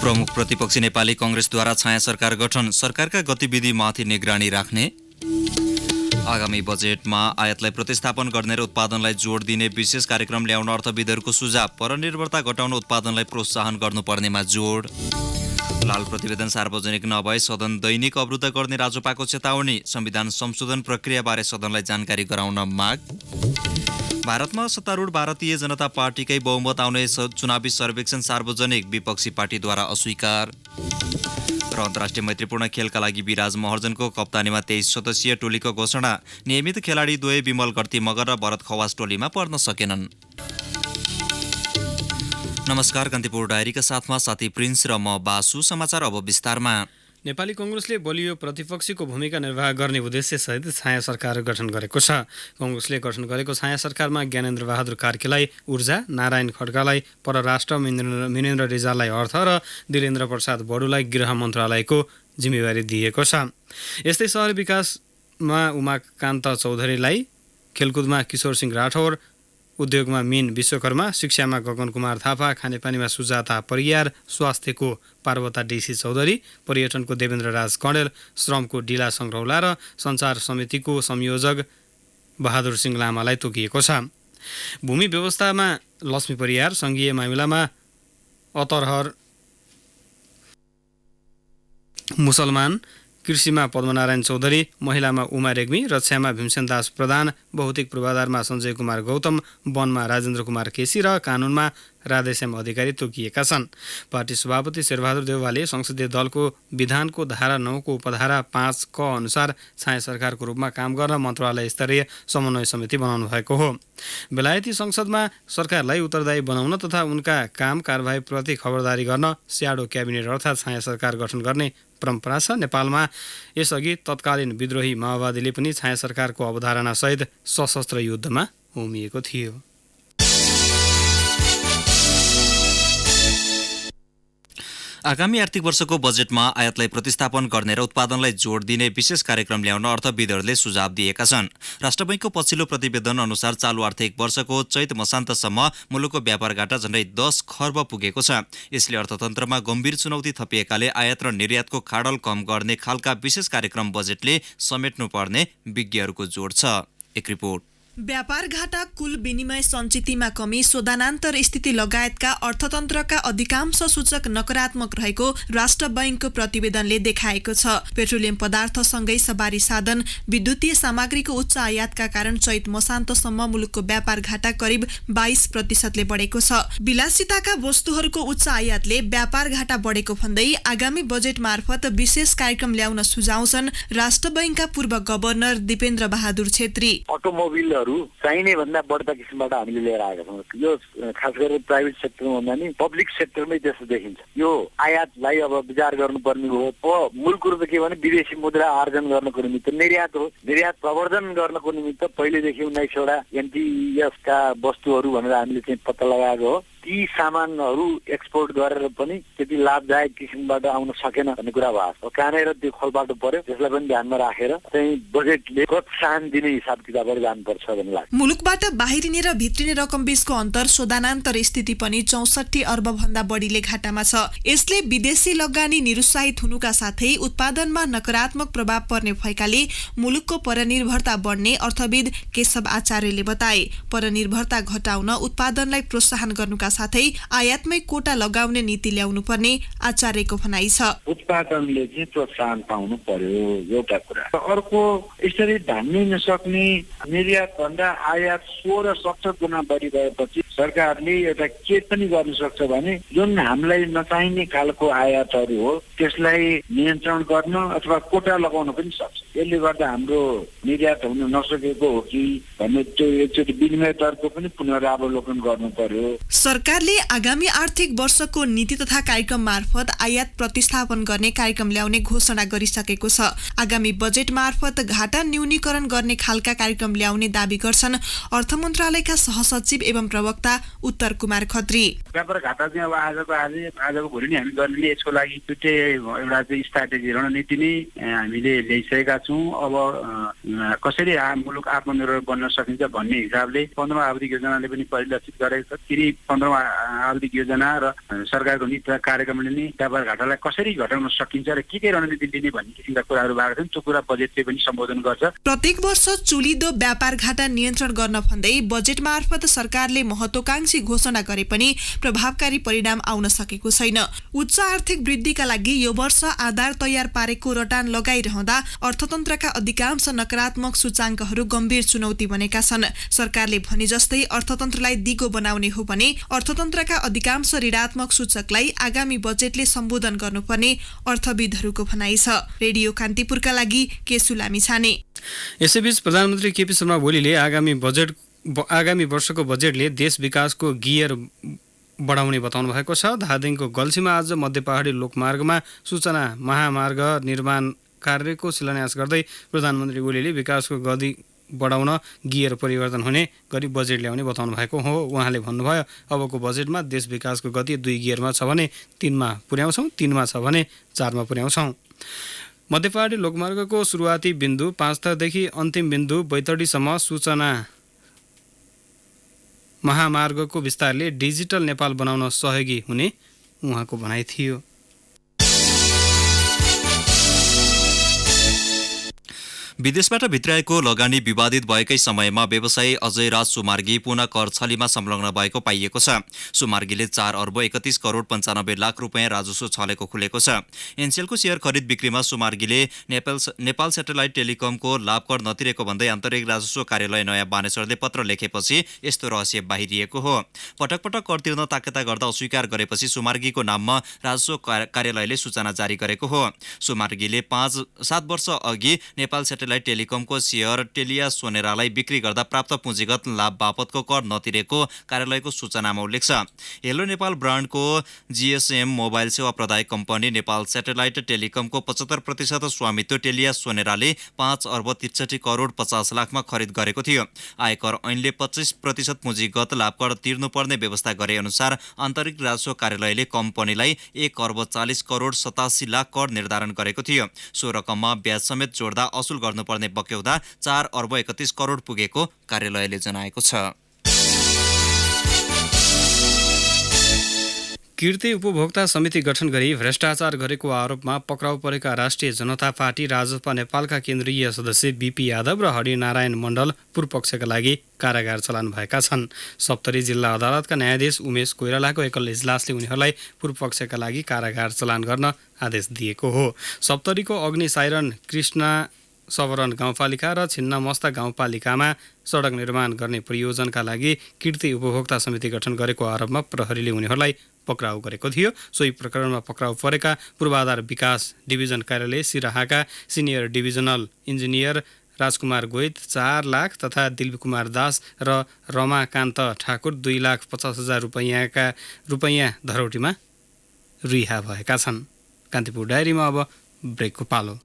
प्रमुख प्रतिपक्षी नेपाली कांग्रेसद्वारा छाया सरकार गठन, सरकारका गतिविधिमाथि निगरानी राख्ने। आगामी बजेटमा आयातलाई प्रतिस्थापन गर्ने र उत्पादनलाई जोड दिने विशेष कार्यक्रम ल्याउन अर्थविदहरूको सुझाव, परनिर्भरता घटाउन उत्पादनलाई प्रोत्साहन गर्नुपर्नेमा जोड। लाल प्रतिवेदन सार्वजनिक नभए सदन दैनिक अवरुद्ध गर्ने राजोपाको चेतावनी, संविधान संशोधन प्रक्रियाबारे सदनलाई जानकारी गराउन माग। भारतमा सत्तारूढ भारतीय जनता पार्टीकै बहुमत आउने चुनावी सर्वेक्षण सार्वजनिक, विपक्षी पार्टीद्वारा अस्वीकार। र अन्तर्राष्ट्रिय मैत्रीपूर्ण खेलका लागि विराज महर्जनको कप्तानीमा 23 सदस्यीय टोलीको घोषणा, नियमित खेलाडी द्वय विमल गर्ती मगर र भरत खवास टोलीमा पर्न सकेनन्। नमस्कार, कान्तिपुर डायरीका साथमा साथी प्रिन्स र म बासु। समाचार अब विस्तारमा। नेपाली कांग्रेसले बलियो प्रतिपक्षीको भूमिका निर्वाह गर्ने उद्देश्यसहित छाया सरकार गठन गरेको छ। कांग्रेसले गठन गरेको छाया सरकारमा ज्ञानेन्द्र बहादुर कार्कीलाई ऊर्जा, नारायण खड्कालाई परराष्ट्र, मिनेन्द्र रिजाललाई अर्थ र दिलेन्द्र प्रसाद बडुलाई गृह मन्त्रालयको जिम्मेवारी दिएको छ। यस्तै शहरी विकासमा उमाकान्त चौधरीलाई, खेलकुदमा किशोर सिंह राठौर, उद्योगमा मीन विश्वकर्मा, शिक्षामा गगन कुमार थापा, खानेपानीमा सुजाता परियार, स्वास्थ्यको पार्वता डीसी चौधरी, पर्यटनको देवेन्द्र राज कणेल, श्रमको डिला सङ्ग्रौला र सञ्चार समितिको संयोजक बहादुर सिंह लामालाई तोकिएको छ। भूमि व्यवस्थामा लक्ष्मी परियार, सङ्घीय मामिलामा अतरहर मुसलमान, कृषिमा पद्मनारायण चौधरी, महिलामा उमा रेग्मी, रक्षामा भीमसेन दास प्रधान, भौतिक पूर्वाधारमा सञ्जय कुमार गौतम, वनमा राजेन्द्र कुमार केसी र कानुनमा राधेश्याम अधिकारी तोकिएका छन्। पार्टी सभापति शेरबहादुर देउवाले संसदीय दलको विधानको धारा 9 को उपधारा 5 क अनुसार छाया सरकारको रूपमा काम गर्न मन्त्रालय स्तरीय समन्वय समिति बनाउनु भएको हो। बेलायती संसदमा सरकारलाई उत्तरदायी बनाउन तथा उनका काम कारबाहीप्रति खबरदारी गर्न स्याडो क्याबिनेट अर्थात् छाया सरकार गठन गर्ने परम्परा छ। नेपालमा यसअघि तत्कालीन विद्रोही माओवादीले पनि छाया सरकारको अवधारणासहित सशस्त्र युद्धमा होमिएको थियो। आगामी आर्थिक वर्षको बजेटमा आयातलाई प्रतिस्थापन गर्ने र उत्पादनलाई जोड दिने विशेष कार्यक्रम ल्याउन अर्थविदहरूले सुझाव दिएका छन्। राष्ट्र बैंकको पछिल्लो प्रतिवेदन अनुसार चालु आर्थिक वर्षको चैत मसान्तसम्म मुलुकको व्यापार घाटा झण्डै 10 खर्ब पुगेको छ। यसले अर्थतन्त्रमा गम्भीर चुनौती थपिएकाले आयात र निर्यातको खाडल कम गर्ने खालका विशेष कार्यक्रम बजेटले समेट्नुपर्ने विज्ञहरूको जोड छ। एक रिपोर्ट। व्यापार घाटा, कुल विनिमय सञ्चितमा कमी, शोधनान्तर स्थिति लगायतका अर्थतन्त्रका अधिकांश सूचक नकारात्मक रहेको राष्ट्र बैंकको प्रतिवेदनले देखाएको छ। पेट्रोलियम पदार्थसँगै सवारी साधन, विद्युतीय सामग्रीको उच्च आयातका कारण चैत मसान्तसम्म मुलुकको व्यापार घाटा करिब 22% बढेको छ। विलासिताका वस्तुहरूको उच्च आयातले व्यापार घाटा बढेको भन्दै आगामी बजेट मार्फत विशेष कार्यक्रम ल्याउन सुझाउँछन् राष्ट्र बैंकका पूर्व गभर्नर दिपेन्द्र बहादुर छेत्री। अटोमोबिल चाहिने भन्दा बढ्ता किसिमबाट हामीले लिएर आएका छौँ। यो खास गरेर प्राइभेट सेक्टरमा भन्दा नि पब्लिक सेक्टरमै त्यस्तो देखिन्छ। यो आयातलाई अब विचार गर्नुपर्ने हो। मूल कुरो त के भने विदेशी मुद्रा आर्जन गर्नको निमित्त निर्यात हो। निर्यात प्रवर्धन गर्नको निमित्त पहिलेदेखि 19 वटा एनटीएसका वस्तुहरू भनेर हामीले चाहिँ पत्ता लगाएको हो। ती सामानहरू एक्सपोर्ट गरेर पनि त्यति लाभदायक किसिमबाट आउन सकेन भन्ने कुरा भयो। कहाँनिर त्यो खोलबाटो पर्यो, त्यसलाई पनि ध्यानमा राखेर चाहिँ बजेटले प्रोत्साहन दिने हिसाब किताबहरू जानुपर्छ भन्ने लाग्छ। मुलुकबाट बाहिरिने र भित्रिने रकम बीचको अन्तर शोधनान्तर स्थिति पनि 64 अर्ब भन्दा बढीले घाटामा छ। यसले विदेशी लगानी निरुत्साहित हुनुका साथै उत्पादनमा नकारात्मक प्रभाव पर्ने भएकाले मुलुकको परनिर्भरता बढ्ने अर्थविद केशव आचार्यले बताए। परनिर्भरता घटाउन उत्पादनलाई प्रोत्साहन गर्नुका साथै आयातमै कोटा लगाउने नीति ल्याउनु पर्ने आचार्यको भनाइ छ। उत्पादनले चाहिँ प्रोत्साहन पाउनु पर्यो एउटा कुरा। अर्को यसरी धान्नै नसक्ने निर्यात भन्दा आयात 16 गुणा बढी भएपछि सरकारले एउटा के पनि गर्न सक्छ भने जुन हामीलाई नचाहिने खालको आयातहरू हो त्यसलाई नियन्त्रण गर्न अथवा कोटा लगाउन पनि सक्छ। यसले गर्दा हाम्रो निर्यात हुन नसकेको हो कि भन्ने त्यो एकचोटि विनिमय दरको पनि पुनरावलोकन गर्नु पर्यो। सरकारले आगामी आर्थिक वर्षको नीति तथा कार्यक्रम मार्फत आयात प्रतिस्थापन गर्ने कार्यक्रम ल्याउने घोषणा गरिसकेको छ। आगामी बजेट मार्फत घाटा न्यूनीकरण गर्ने खालका कार्यक्रम ल्याउने दावी गर्छन् अर्थ मन्त्रालयका सहसचिव एवं प्रवक्ता प्रवक्ता उत्तर कुमार खत्री। व्यापार घाटा चाहिँ अब आजको भोलि नै हामी गर्ने यसको लागि छुट्टै एउटा चाहिँ स्ट्राटेजी रणनीति नै हामीले ल्याइसकेका छौँ। अब कसरी मुलुक आत्मनिर्भर बन्न सकिन्छ भन्ने हिसाबले 15औं आवधिक योजनाले पनि परिलक्षित गरेको छ। फेरि 15औं आवधिक योजना र सरकारको नीति कार्यक्रमले नै व्यापार घाटालाई कसरी घटाउन सकिन्छ र के रणनीति लिने भन्ने किसिमका कुराहरू भएको छन्। त्यो कुरा बजेटले पनि सम्बोधन गर्छ। प्रत्येक वर्ष चुलिदो व्यापार घाटा नियन्त्रण गर्न भन्दै बजेट मार्फत सरकारले महत्त्वाकांक्षी घोषणा गरे पनि प्रभावकारी परिणाम आउन सकेको छैन। उच्च आर्थिक वृद्धिका लागि यो वर्ष आधार तयार पारेको रटान लगाइरहँदा अर्थतन्त्रका अधिकांश नकारात्मक सूचाङ्कहरू गम्भीर चुनौती बनेका छन्। सरकारले भने जस्तै अर्थतन्त्रलाई दिगो बनाउने हो भने अर्थतन्त्रका अधिकांश ऋणात्मक सूचकलाई आगामी बजेटले सम्बोधन गर्नुपर्ने अर्थविदहरूको भनाइ छ। रेडियो कान्तिपुरका लागि केसु लामिछाने। यसैबीच प्रधानमन्त्री केपी शर्मा ओलीले आगामी वर्षको बजेटले देश विकासको गियर बढाउने बताउनु भएको छ। धादिङको गल्छीमा आज मध्य पहाडी लोकमार्गमा सूचना महामार्ग निर्माण कार्यको शिलान्यास गर्दै प्रधानमन्त्री ओलीले विकासको गति बढाउन गियर परिवर्तन हुने गरी बजेट ल्याउने बताउनु भएको हो। उहाँले भन्नुभयो, अबको बजेटमा देश विकासको गति 2 गियरमा छ भने 3मा पुर्याउँछौँ, 3मा छ भने 4मा पुर्याउँछौँ। मध्य पहाडी लोकमार्गको सुरुवाती बिन्दु 5 थरदेखि अन्तिम बिन्दु बैतडीसम्म सूचना महामार्गको विस्तारले डिजिटल नेपाल बनाउन सहयोगी हुने उहाँको भनाइ थियो। विदेशबाट भित्राएको लगानी विवादित भएकै समयमा व्यवसायी अजय राज सुमार्गी पुनः कर छलीमा संलग्न भएको पाइएको छ। सुमार्गीले 4 अर्ब 31 करोड 95 लाख रुपियाँ राजस्व छलेको खुलेको छ। एनसेलको शेयर खरिद बिक्रीमा सुमार्गीले नेपाल सेटेलाइट टेलिकमको लाभ कर नतिरेको भन्दै आन्तरिक राजस्व कार्यालय नयाँ बानेश्वरले पत्र लेखेपछि यस्तो रहस्य बाहिरिएको हो। पटक पटक कर तिर्न ताकेता गर्दा अस्वीकार गरेपछि सुमार्गीको नाममा राजस्व कार्यालयले सूचना जारी गरेको हो। सुमार्गीले 5-7 वर्ष अघि नेपाल सेटेलाइट टेलिकमको शेयर टेलिया सोनेरालाई बिक्री गर्दा प्राप्त पुँजीगत लाभ बापतको कर नतिरेको कार्यालयको सूचनामा उल्लेख छ। हेलो नेपाल ब्रान्डको जीएसएम मोबाइल सेवा प्रदायक कम्पनी नेपाल सेटेलाइट टेलिकमको 75% स्वामित्व टेलिया सोनेराले 5 अर्ब 63 करोड 50 लाखमा खरिद गरेको थियो। आयकर ऐनले 25% पुँजीगत लाभ कर तिर्नुपर्ने व्यवस्था गरे अनुसार आन्तरिक राजस्व कार्यालयले कम्पनीलाई 1 अर्ब 40 करोड 87 लाख कर निर्धारण गरेको थियो। सो रकममा ब्याज समेत जोड्दा असुल गर्नुपर्ने बक्यौदा 4 अर्ब 31 करोड पुगेको कार्यालयले जनाएको छ। कीर्ति उपभोक्ता समिति गठन गरी भ्रष्टाचार गरेको आरोपमा पक्राउ परेका राष्ट्रिय जनता पार्टी राजपा नेपालका केन्द्रीय सदस्य बीपी यादव र हरिनारायण मण्डल पूर्वपक्षका लागि कारागार चलान भएका छन्। सप्तरी जिल्ला अदालतका न्यायाधीश उमेश कोइरालाको एकल इजलासले उनीहरूलाई पूर्वपक्षका लागि कारागार चलान गर्न आदेश दिएको हो। सप्तरीको अग्नि साइरन कृष्णा सवरण गाउँपालिका र छिन्नमस्ता गाउँपालिकामा सडक निर्माण गर्ने प्रयोजनका लागि कीर्ति उपभोक्ता समिति गठन गरेको आरोपमा प्रहरीले उनीहरूलाई पक्राउ गरेको थियो। सोही प्रकरणमा पक्राउ परेका पूर्वाधार विकास डिभिजन कार्यालय सिराहाका सिनियर डिभिजनल इन्जिनियर राजकुमार गोइद 4 लाख तथा दिलीप कुमार दास र रमाकान्त ठाकुर 2,50,000 रुपैयाँ धरौटीमा रिहा भएका छन्। कान्तिपुर डायरीमा अब ब्रेकको पालो।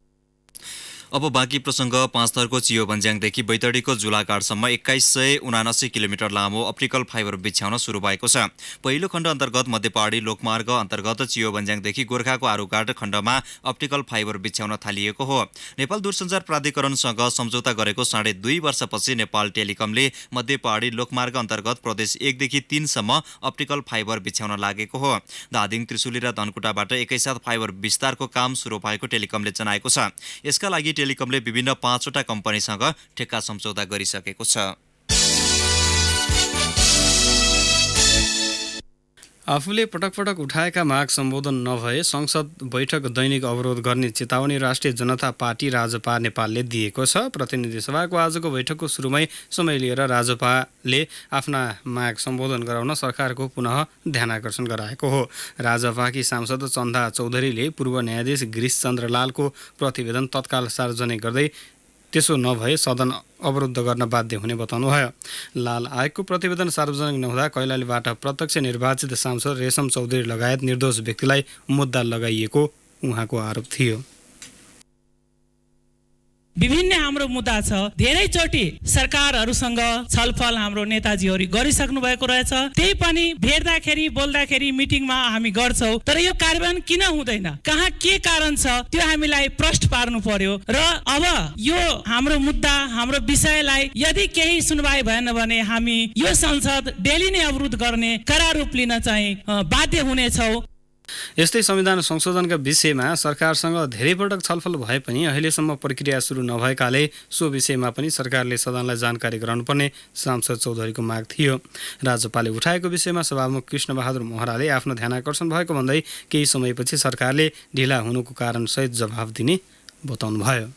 अब बाँकी प्रसङ्ग। 5 थरको चियो भन्ज्याङदेखि बैतडीको जुलाघाटसम्म 2179 किलोमिटर लामो अप्टिकल फाइबर बिछ्याउन सुरु भएको छ। पहिलो खण्ड अन्तर्गत मध्य पहाडी लोकमार्ग अन्तर्गत चियो भन्ज्याङदेखि गोर्खाको आरुघाट खण्डमा अप्टिकल फाइबर बिछ्याउन थालिएको हो। नेपाल दूरसञ्चार प्राधिकरणसँग सम्झौता गरेको 2.5 वर्षपछि नेपाल टेलिकमले मध्य पहाडी लोकमार्ग अन्तर्गत प्रदेश 1 देखि 3 सम्म अप्टिकल फाइबर बिछ्याउन लागेको हो। धादिङ, त्रिशुली र धनकुटाबाट एकैसाथ फाइबर विस्तारको काम सुरु भएको टेलिकमले जनाएको छ। यसका लागि टेलिकमले विभिन्न 5वटा कम्पनीसँग ठेक्का सम्झौता गरिसकेको छ। आफूले पटक पटक उठाएका माग सम्बोधन नभए संसद बैठक दैनिक अवरोध गर्ने चेतावनी राष्ट्रिय जनता पार्टी राजपा नेपालले दिएको छ। प्रतिनिधि सभाको आजको बैठकको सुरुमै समय लिएर राजपाले आफ्ना माग सम्बोधन गराउन सरकारको पुनः ध्यानाकर्षण गराएको हो। राजपाकी सांसद चन्दा चौधरीले पूर्व न्यायाधीश गिरीशचन्द्र लालको प्रतिवेदन तत्काल सार्वजनिक गर्दै त्यसो नभए सदन अवरुद्ध गर्न बाध्य हुने बताउनुभयो। लाल आयोगको प्रतिवेदन सार्वजनिक नहुँदा कैलालीबाट प्रत्यक्ष निर्वाचित सांसद रेशम चौधरी लगायत निर्दोष व्यक्तिलाई मुद्दा लगाइएको उहाँको आरोप थियो। विभिन्न हाम्रो मुद्दा छ। धेरैचोटि सरकारहरूसँग छलफल हाम्रो नेताजीहरू गरिसक्नु भएको रहेछ। त्यही पनि भेट्दाखेरि बोल्दाखेरि मिटिङमा हामी गर्छौँ, तर यो कार्यान्वयन किन हुँदैन, कहाँ के कारण छ, त्यो हामीलाई प्रश्न पार्नु पर्यो। र अब यो हाम्रो मुद्दा हाम्रो विषयलाई यदि केही सुनवाई भएन भने हामी यो संसद डेली नै अवरुद्ध गर्ने कड़ा रूप लिन चाहिँ बाध्य हुनेछौँ। यस्तै संविधान संशोधनका विषयमा सरकारसँग धेरै पटक छलफल भए पनि अहिलेसम्म प्रक्रिया सुरु नभएकाले सो विषयमा पनि सरकारले सदनलाई जानकारी गराउनुपर्ने सांसद चौधरीको माग थियो। राज्यपालले उठाएको विषयमा सभामुख कृष्णबहादुर महराले आफ्नो ध्यानाकर्षण भएको भन्दै केही समयपछि सरकारले ढिला हुनुको कारण सहित जवाफ दिने बताउनुभयो।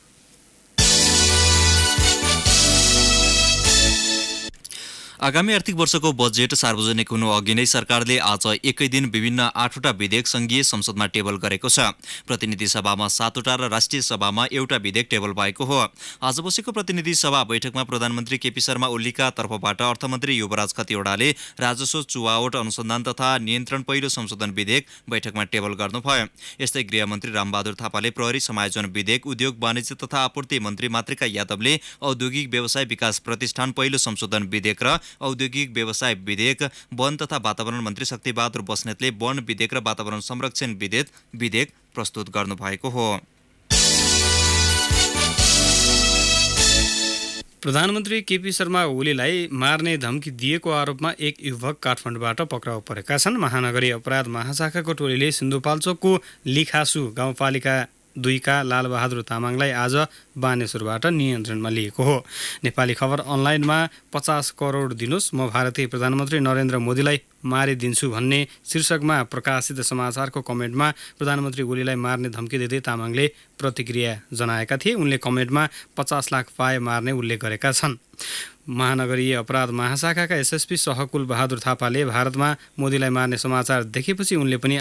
आगामी आर्थिक वर्षको बजेट सार्वजनिक हुनु अघि नै सरकारले आज एकै दिन विभिन्न 8वटा विधेयक संघीय संसदमा टेबल गरेको छ। प्रतिनिधि सभामा 7वटा र राष्ट्रिय सभामा एउटा विधेयक टेबल भएको हो। आज बसेको प्रतिनिधि सभा बैठकमा प्रधानमन्त्री केपी शर्मा ओलीका तर्फबाट अर्थमन्त्री युवराज खतिवड़ाले राजस्व चुहावट अनुसन्धान तथा नियन्त्रण पहिलो संशोधन विधेयक बैठकमा टेबल गर्नुभयो। यस्तै गृहमन्त्री रामबहादुर थापाले प्रहरी समायोजन विधेयक, उद्योग वाणिज्य तथा आपूर्ति मन्त्री मातृका यादवले औद्योगिक व्यवसाय विकास प्रतिष्ठान पहिलो संशोधन विधेयक र औद्योगिक व्यवसाय विधेयक, वन तथा वातावरण मन्त्री शक्तिबहादुर बस्नेतले वन विधेयक र वातावरण संरक्षण विधेयक प्रस्तुत गर्नुभएको हो। प्रधानमन्त्री केपी शर्मा ओलीलाई मार्ने धम्की दिएको आरोपमा एक युवक काठमाडौँबाट पक्राउ परेका छन्। महानगरीय अपराध महाशाखाको टोलीले सिन्धुपाल्चोकको लिखासु गाउँपालिका 2 का लालबहादुर तामाङलाई आज बानेश्वरबाट नियन्त्रणमा लिएको हो। नेपाली खबर अनलाइनमा 50 करोड दिनुस्, म भारतीय प्रधानमन्त्री नरेन्द्र मोदीलाई मारिदिन्छु भन्ने शीर्षकमा प्रकाशित समाचारको कमेन्टमा प्रधानमन्त्री ओलीलाई मार्ने धम्की दिँदै तामाङले प्रतिक्रिया जनाएका थिए। उनले कमेन्टमा 50 लाख पाए मार्ने उल्लेख गरेका छन्। महानगरीय अपराध महाशाखाका एसएसपी सहकुल बहादुर थापाले भारतमा मोदीलाई मार्ने समाचार देखेपछि उनले पनि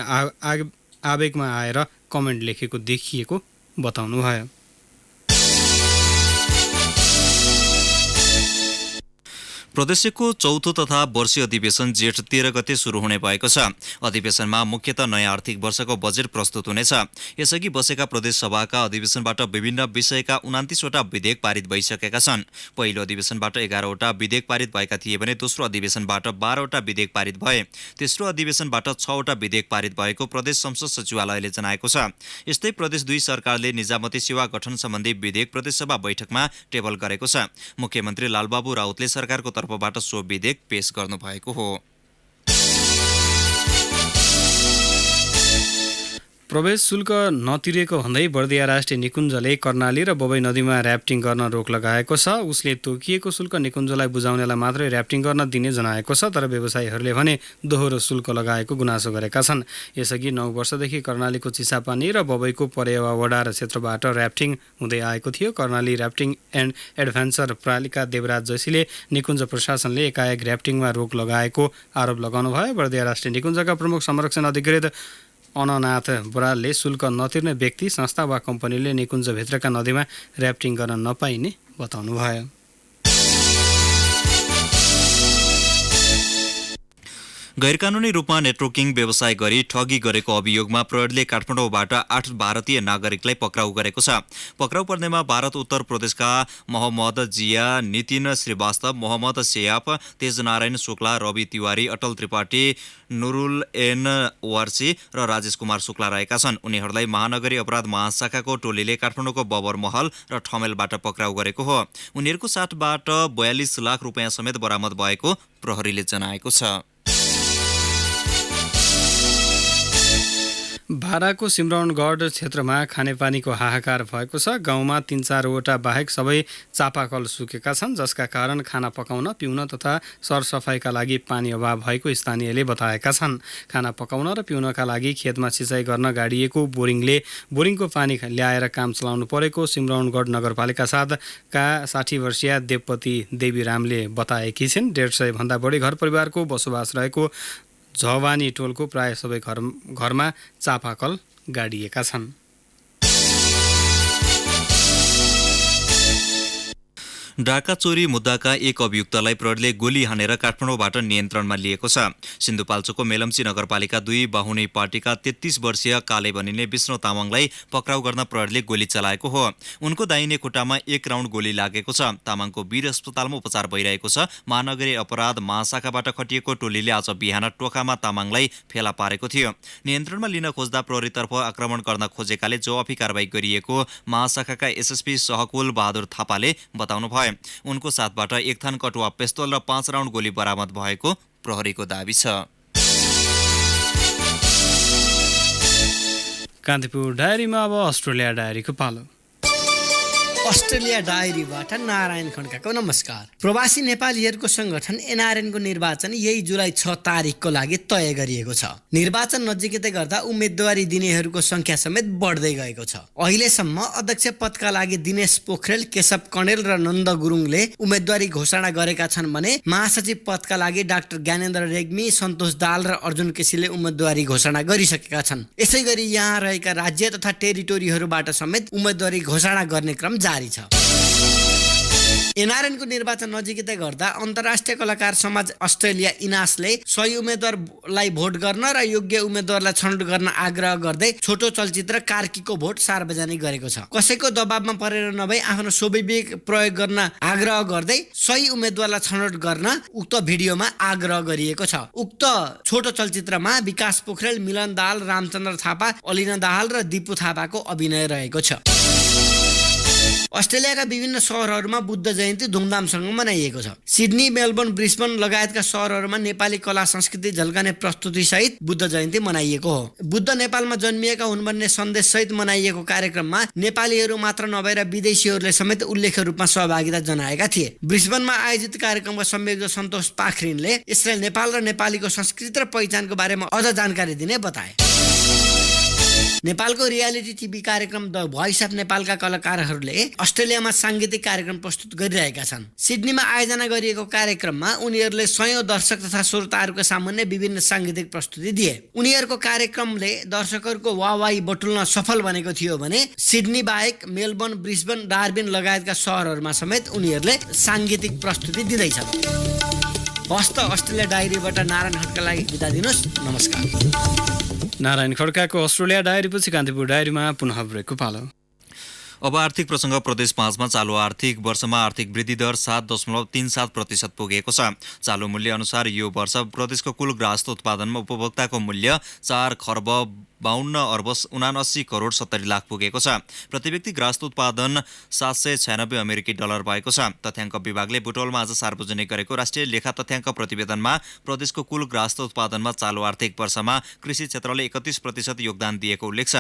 आवेगमा आएर कमेन्ट लेखेको देखिएको बताउनुभयो। प्रदेशको चौथो तथा वर्षीय अधिवेशन जेठ 13 गते सुरु हुने भएको छ। अधिवेशनमा मुख्यतः नयाँ आर्थिक वर्षको बजेट प्रस्तुत हुनेछ। यसअघि बसेका प्रदेश सभाका अधिवेशनबाट विभिन्न विषयका 29वटा विधेयक पारित भइसकेका छन्। पहिलो अधिवेशनबाट 11वटा विधेयक पारित भएका थिए भने दोस्रो अधिवेशनबाट 12वटा विधेयक पारित भए। तेस्रो अधिवेशनबाट 6वटा विधेयक पारित भएको प्रदेश संसद सचिवालयले जनाएको छ। यस्तै प्रदेश 2 सरकारले निजामती सेवा गठन सम्बन्धी विधेयक प्रदेशसभा बैठकमा टेबल गरेको छ। मुख्यमन्त्री लालबाबु राउतले सरकारको तर्फबाट सो विधेयक पेश गर्नुभएको हो। प्रवेश शुल्क नतिरेको भन्दै बर्दिया राष्ट्रिय निकुञ्जले कर्णाली र बबई नदीमा र्याफ्टिङ गर्न रोक लगाएको छ। उसले तोकिएको शुल्क निकुञ्जलाई बुझाउनेलाई मात्रै र्याफ्टिङ गर्न दिने जनाएको छ, तर व्यवसायीहरूले भने दोहोरो शुल्क लगाएको गुनासो गरेका छन्। यसअघि 9 वर्षदेखि कर्णालीको चिसापानी र बबईको परेवा वडा र क्षेत्रबाट र्याफ्टिङ हुँदै आएको थियो। कर्णाली र्याफ्टिङ एन्ड एडभेन्चर पालिका देवराज जोशीले निकुञ्ज प्रशासनले एकाएक र्याफ्टिङमा रोक लगाएको आरोप लगाउनुभयो। बर्दिया राष्ट्रिय निकुञ्जका प्रमुख संरक्षण अधिकृत अननाथ बरालले शुल्क नतिर्ने व्यक्ति, संस्था वा कम्पनीले निकुञ्जभित्रका नदीमा र्याफ्टिङ गर्न नपाइने बताउनुभयो। गैरकानूनी रूपमा नेटवर्किङ व्यवसाय गरी ठगी गरेको अभियोगमा प्रहरीले काठमाडौँबाट 8 भारतीय नागरिकलाई पक्राउ गरेको छ। पक्राउ पर्नेमा भारत उत्तर प्रदेशका मोहम्मद जिया, नितिन श्रीवास्तव, मोहम्मद सेयाफ, तेजनारायण शुक्ला, रवि तिवारी, अटल त्रिपाठी, नुरुल एन वार्सी र राजेश कुमार शुक्ला रहेका छन्। उनीहरूलाई महानगरी अपराध महाशाखाको टोलीले काठमाडौँको बबर महल र ठमेलबाट पक्राउ गरेको हो। उनीहरूको साथबाट 42 लाख रुपियाँ समेत बरामद भएको प्रहरीले जनाएको छ। बाराको सिमरौनगढ क्षेत्रमा खानेपानीको हाहाकार भएको छ। गाउँमा 3-4 वटा बाहेक सबै चापाकल सुकेका छन्, जसका कारण खाना पकाउन, पिउन तथा सरसफाइका लागि पानी अभाव भएको स्थानीयले बताएका छन्। खाना पकाउन र पिउनका लागि खेतमा सिँचाइ गर्न गाडिएको बोरिङको पानी ल्याएर काम चलाउनु परेको सिमरौनगढ नगरपालिका 7का 60 वर्षीय देवपति देवी रामले बताएकी छिन्। 150 भन्दा बढी घर परिवारको बसोबास रहेको झवानी टोलको प्राय सबै घरमा चापाकल गाडिएका छन्। डाका चोरी मुद्दाका एक अभियुक्तलाई प्रहरीले गोली हानेर काठमाडौँबाट नियन्त्रणमा लिएको छ। सिन्धुपाल्चोकको मेलम्ची नगरपालिका 2 बाहुनी पार्टीका 33 वर्षीय काले भनिने विष्णु तामाङलाई पक्राउ गर्न प्रहरीले गोली चलाएको हो। उनको दाहिने खुट्टामा 1 राउन्ड गोली लागेको छ। तामाङको वीर अस्पतालमा उपचार भइरहेको छ। महानगरीय अपराध महाशाखाबाट खटिएको टोलीले आज बिहान टोकामा तामाङलाई फेला पारेको थियो। नियन्त्रणमा लिन खोज्दा प्रहरीतर्फ आक्रमण गर्न खोजेकाले जवाफी कारबाही गरिएको महाशाखाका एसएसपी सहकुल बहादुर थापाले बताउनु भयो। उनको साथबाट 1 थान कटुवा पिस्तोल र 5 राउन्ड गोली बरामद भएको प्रहरीको दाबी छ। कान्तिपुर डायरीमा अब अस्ट्रेलिया डायरीको पालो। अस्ट्रेलिया डायरीबाट नारायण खड्काको नमस्कार। प्रवासी नेपालीहरूको संगठन एनआरएनको निर्वाचन यही जुलाई 6 तारिकको लागि तय गरिएको छ। निर्वाचन नजिकै गर्दा उम्मेदवारी दिनेहरूको संख्या समेत बढ्दै गएको छ। अहिलेसम्म अध्यक्ष पदका लागि दिनेश पोखरेल, केशव कणेल र नन्द गुरुङले उम्मेदवारी घोषणा गरेका छन् भने महासचिव पदका लागि डाक्टर ज्ञानेन्द्र रेग्मी, सन्तोष दाहाल र अर्जुन केसीले उम्मेदवारी घोषणा गरिसकेका छन्। यसैगरी यहाँ रहेका राज्य तथा टेरिटोरीहरूबाट समेत उम्मेदवारी घोषणा गर्ने क्रम जारी छ। एनआरएनको निर्वाचन नजिकै गर्दा अन्तर्राष्ट्रिय कलाकार समाज अस्ट्रेलिया इनासले सही उम्मेदवारलाई भोट गर्न र योग्य उम्मेदवारलाई छनौट गर्न आग्रह गर्दै छोटो चलचित्र कार्कीको भोट सार्वजनिक गरेको छ। कसैको दबावमा परेर नभई आफ्नो स्वविवेक प्रयोग गर्न आग्रह गर्दै सही उम्मेदवारलाई छनौट गर्न उक्त भिडियोमा आग्रह गरिएको छ। उक्त छोटो चलचित्रमा विकास पोखरेल, मिलन दाहाल, रामचन्द्र थापा, अलिना दाहाल र दिपु थापाको अभिनय रहेको छ। अस्ट्रेलियाका विभिन्न शहरहरूमा बुद्ध जयन्ती धुमधामसँग मनाइएको छ। सिडनी, मेलबर्न, ब्रिस्बन लगायतका शहरहरूमा नेपाली कला संस्कृति झल्काने प्रस्तुति सहित बुद्ध जयन्ती मनाइएको हो। बुद्ध नेपालमा जन्मिएका हुन् भन्ने सन्देश सहित मनाइएको कार्यक्रममा नेपालीहरू मात्र नभएर विदेशीहरूले समेत उल्लेख्य रूपमा सहभागिता जनाएका थिए। ब्रिस्बनमा आयोजित कार्यक्रमका संयोजक सन्तोष पाखरिनले यसलाई नेपाल र नेपालीको संस्कृति र पहिचानको बारेमा अझ जानकारी दिने बताए। नेपालको रियालिटी टिभी कार्यक्रम द भोइस अफ नेपालका कलाकारहरूले अस्ट्रेलियामा साङ्गीतिक कार्यक्रम प्रस्तुत गरिरहेका छन्। सिडनीमा आयोजना गरिएको कार्यक्रममा उनीहरूले 100 दर्शक तथा श्रोताहरूको सामुन्ने विभिन्न साङ्गीतिक प्रस्तुति दिए। उनीहरूको कार्यक्रमले दर्शकहरूको वाहवाही बटुल्न सफल बनेको थियो भने सिडनी बाहेक मेलबर्न, ब्रिस्बन, डार्बिन लगायतका शहरहरूमा समेत उनीहरूले साङ्गीतिक प्रस्तुति दिँदैछन्। हस्त अस्ट्रेलिया डायरीबाट नारायण खड्काका लागि बिदा दिनुहोस्। नमस्कार। नारायण खड्काको अस्ट्रेलिया डायरीपछि कान्तिपुर डायरीमा पुनः ब्रेकको पालो। अब आर्थिक प्रसङ्ग। प्रदेश 5 मा चालु आर्थिक वर्षमा आर्थिक वृद्धि दर 7.37% पुगेको छ। चालु मूल्य अनुसार यो वर्ष प्रदेशको कुल ग्राहस्थ उत्पादनमा उपभोक्ताको मूल्य 4 खर्ब 52 अर्ब 79 करोड 70 लाख पुगेको छ। प्रति व्यक्ति ग्राहस्थ उत्पादन 796 अमेरिकी डलर भएको छ। तथ्याङ्क विभागले बुटवलमा आज सार्वजनिक गरेको राष्ट्रिय लेखा तथ्याङ्क प्रतिवेदनमा प्रदेशको कुल ग्राहस्थ उत्पादनमा चालु आर्थिक वर्षमा कृषि क्षेत्रले 31% योगदान दिएको उल्लेख छ।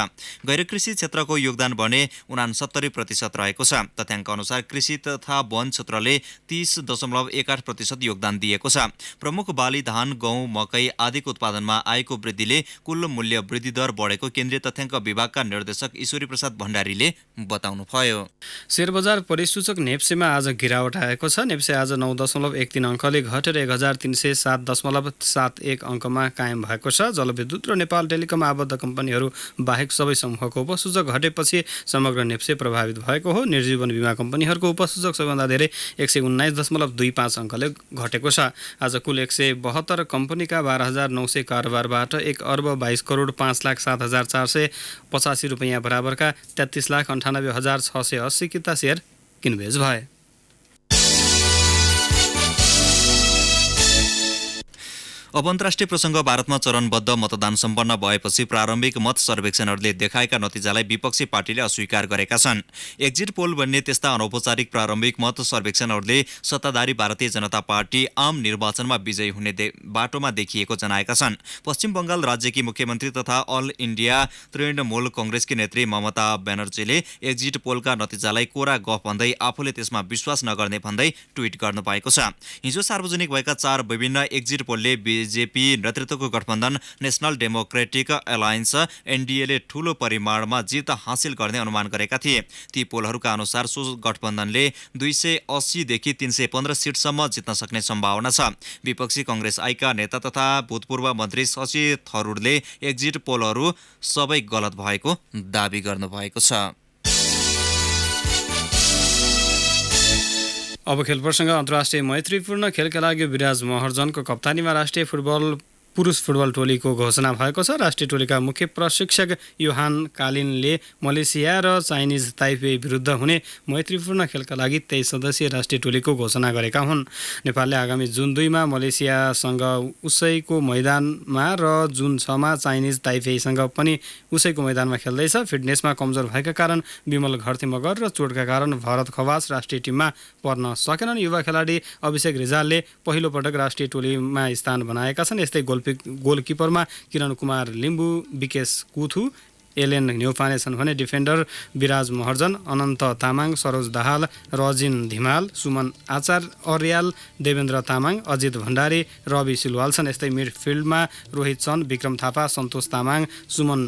गैर कृषि क्षेत्रको योगदान भने 69% रहेको छ। तथ्याङ्क अनुसार कृषि तथा वन क्षेत्रले 30.18% योगदान दिएको छ। प्रमुख बाली धान, गहुँ, मकै आदिको उत्पादनमा आएको वृद्धिले कुल मूल्य वृद्धि दर बढेको केन्द्रीय तथ्याङ्क विभागका निर्देशक ईश्वरी प्रसाद भण्डारीले बताउनुभयो। शेयर बजार परिसूचक नेप्सेमा आज गिरावट आएको छ। नेप्से आज 9.13 अङ्कले घटेर 1307.71 अङ्कमा कायम भएको छ। जलविद्युत र नेपाल टेलिकम आबद्ध कम्पनीहरू बाहेक सबै समूहको उपसूचक घटेपछि समग्र नेप्से प्रभावित भएको हो। निर्जीवन बीमा कम्पनीहरूको उपसूचक सबैभन्दा धेरै 119.25 अङ्कले घटेको छ। आज कुल 172 कम्पनीका 12,900 कारोबारबाट 1 अर्ब 22 करोड 5,07,485 रुपैयाँ बराबरका 33,98,680 किता सेयर किनबेच भए। अब अन्तर्राष्ट्रिय प्रसङ्ग। भारतमा चरणबद्ध मतदान सम्पन्न भएपछि प्रारम्भिक मत सर्वेक्षणहरूले देखाएका नतिजालाई विपक्षी पार्टीले अस्वीकार गरेका छन्। एक्जिट पोल भन्ने त्यस्ता अनौपचारिक प्रारम्भिक मत सर्वेक्षणहरूले सत्ताधारी भारतीय जनता पार्टी आम निर्वाचनमा विजयी हुने बाटोमा देखिएको जनाएका छन्। पश्चिम बङ्गाल राज्यकी मुख्यमन्त्री तथा अल इन्डिया तृणमूल कङ्ग्रेसकी नेत्री ममता ब्यानर्जीले एक्जिट पोलका नतिजालाई कोरा गफ भन्दै आफूले त्यसमा विश्वास नगर्ने भन्दै ट्विट गर्नुभएको छ। हिजो सार्वजनिक भएका 4 विभिन्न एक्जिट पोलले बीजेपी नेतृत्वको गठबन्धन नेशनल डेमोक्रेटिक एलायन्स एनडीएले ठूलो परिमाणमा जित हासिल गर्ने अनुमान गरेका थिए। ती पोलहरूका अनुसार सो गठबन्धनले 280 देखि 315 सिटसम्म जित्न सक्ने सम्भावना छ। विपक्षी कांग्रेस आइका नेता तथा भूतपूर्व मन्त्री शशि थरूरले एक्जिट पोलहरू सबै गलत भएको दाबी गर्नुभएको छ। अब खेल प्रसङ्ग अन्तर्राष्ट्रिय मैत्रीपूर्ण खेलका लागि विराज महर्जनको कप्तानीमा राष्ट्रिय पुरुष फुटबल टोलीको घोषणा भएको छ। राष्ट्रिय टोलीका मुख्य प्रशिक्षक योहान कालिनले मलेसिया र चाइनिज ताइपे विरुद्ध हुने मैत्रीपूर्ण खेलका लागि 23 सदस्यीय राष्ट्रिय टोलीको घोषणा गरेका हुन्। नेपालले आगामी जुन 2 मा मलेसियासँग उसैको मैदानमा र जुन 6 मा चाइनिज ताइपेसँग पनि उसैको मैदानमा खेल्दैछ। फिटनेसमा कमजोर भएका कारण विमल घरती मगर र चोटका कारण भरत खवास राष्ट्रिय टिममा पर्न सकेनन्। युवा खेलाडी अभिषेक रिजालले पहिलो पटक राष्ट्रिय टोलीमा स्थान बनाएका छन्। यस्तै गोलकिपरमा किरण कुमार लिम्बू, विकेश कुथु, एलेन न्यौपाने छन् भने डिफेन्डर विराज महर्जन, अनन्त तामाङ, सरोज दाहाल, रजिन धिमाल, सुमन आचार अर्याल, देवेन्द्र तामाङ, अजित भण्डारी, रवि सिलवाल छन्। यस्तै मिडफिल्डमा रोहित चन्द, विक्रम थापा, सन्तोष तामाङ, सुमन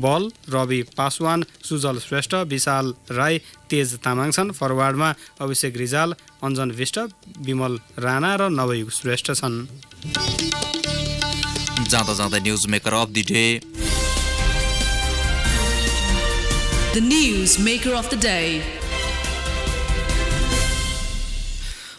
बल, रवि पासवान, सुजल श्रेष्ठ, विशाल राई, तेज तामाङ छन्। फरवार्डमा अभिषेक रिजाल, अञ्जन विष्ट, विमल राणा र नवयुग श्रेष्ठ छन्। जाँदा जाँदै news maker of the day. The news maker of the day.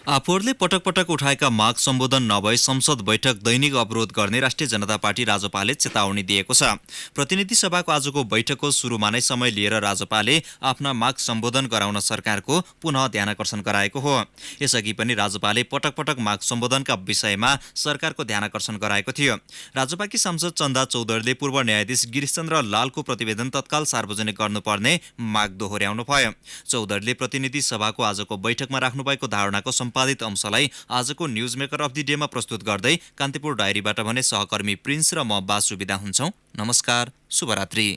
आफूहरूले पटक पटक उठाएका माग सम्बोधन नभई संसद बैठक दैनिक अवरोध गर्ने राष्ट्रिय जनता पार्टी राजपाले चेतावनी दिएको छ। प्रतिनिधि सभाको आजको बैठकको सुरुमा नै समय लिएर राजपाले आफ्ना माग सम्बोधन गराउन सरकारको पुनः ध्यानकर्षण गराएको हो। यसअघि पनि राजपाले पटक पटक माग सम्बोधनका विषयमा सरकारको ध्यानकर्षण गराएको थियो। राजपाकी सांसद चन्दा चौधरीले पूर्व न्यायाधीश गिरीशचन्द्र लालको प्रतिवेदन तत्काल सार्वजनिक गर्नुपर्ने माग दोहोर्याउनु भयो। चौधरीले प्रतिनिधि सभाको आजको बैठकमा राख्नुभएको धारणाको सम्पादित अंशलाई आजको न्युज मेकर अफ द डेमा प्रस्तुत गर्दै कान्तिपुर डायरीबाट भने सहकर्मी प्रिन्स र म बासु बिदा हुन्छौं। नमस्कार, शुभरात्रि।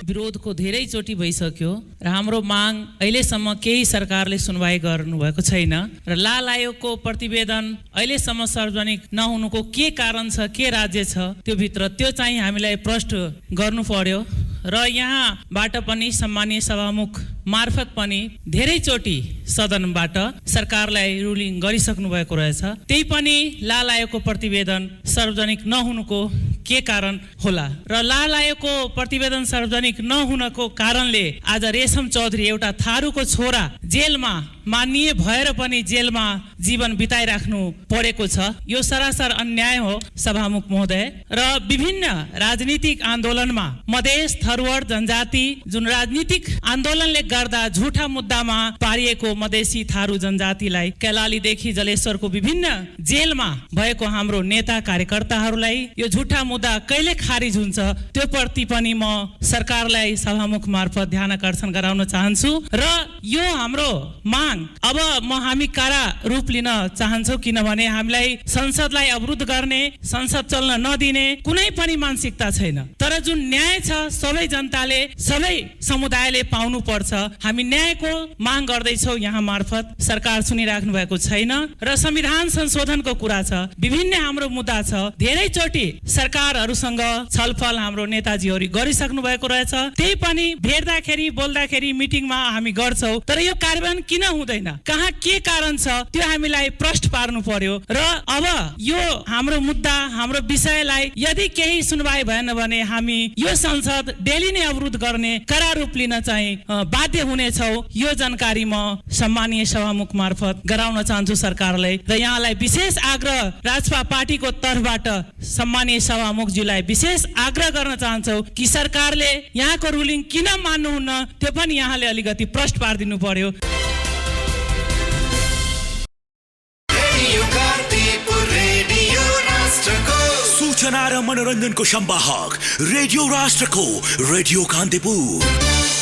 विरोधको धेरै चोटि भइसक्यो र हाम्रो माग अहिलेसम्म केही सरकारले सुनवाई गर्नुभएको छैन र लाल आयोगको प्रतिवेदन अहिलेसम्म सार्वजनिक नहुनुको के कारण छ, के राज्य छ त्यो भित्र त्यो चाहिँ हामीलाई प्रश्न गर्नु पर्यो र यहाँबाट पनि सम्मानीय सभामुख मार्फत पनि धेरैचोटि सदनबाट सरकारलाई रुलिङ गरिसक्नु भएको रहेछ। त्यही पनि लाल आयोगको प्रतिवेदन सार्वजनिक नहुनुको के कारण होला र लाल आयोगको प्रतिवेदन सार्वजनिक नहुनको कारणले आज रेशम चौधरी एउटा थारूको छोरा जेलमा मानिए भएर पनि जेलमा जीवन बिताइराख्नु परेको छ। यो सरासर अन्याय हो सभामुख महोदय। र विभिन्न राजनीतिक आन्दोलनमा मधेस थरुवाड जनजाति जुन राजनीतिक आन्दोलनले गर्दा झुटा मुद्दामा पारिएको मधेसी थारू जनजातिलाई कैलालीदेखि जलेश्वरको विभिन्न जेलमा भएको हाम्रो नेता कार्यकर्ताहरूलाई यो झुटा मुद्दा कहिले खारिज हुन्छ त्यो प्रति पनि म सरकारलाई सभामुख मार्फत ध्यानकर्षण गराउन चाहन्छु र यो हाम्रो माग अब हामी कारा रूप लिन चाहन्छौँ, किनभने हामीलाई संसदलाई अवरुद्ध गर्ने, संसद चल्न नदिने कुनै पनि मानसिकता छैन। तर जुन न्याय छ सबै जनताले सबै समुदायले पाउनु पर्छ। हामी न्यायको माग गर्दैछौँ यहाँ मार्फत, सरकार सुनिराख्नु भएको छैन र संविधान संशोधनको कुरा छ, विभिन्न हाम्रो मुद्दा छ। धेरैचोटि सरकारहरूसँग छलफल हाम्रो नेताजीहरू गरिसक्नु भएको रहेछ। त्यही पनि भेट्दाखेरि बोल्दाखेरि मिटिङमा हामी गर्छौँ, तर यो कार्यान्वयन किन हुँदैन, कहाँ के कारण छ त्यो हामीलाई प्रश्न पार्नु पर्यो र अब यो हाम्रो मुद्दा हाम्रो विषयलाई यदि केही सुनवाई भएन भने हामी यो संसद डेली नै अवरुद्ध गर्ने कड़ा रूप लिन चाहिँ बाध्य हुनेछौँ। यो जानकारी म सम्मानीय सभामुख मार्फत गराउन चाहन्छु सरकारलाई र यहाँलाई विशेष आग्रह राजपा पार्टीको तर्फबाट सम्मानीय सभामुखज्यूलाई विशेष आग्रह गर्न चाहन्छौ कि सरकारले यहाँको रुलिङ किन मान्नुहुन्न त्यो पनि यहाँले अलिकति प्रश्न पारिदिनु पर्यो। सूचना र मनोरञ्जनको संवाहक रेडियो राष्ट्रको रेडियो कान्तिपुर।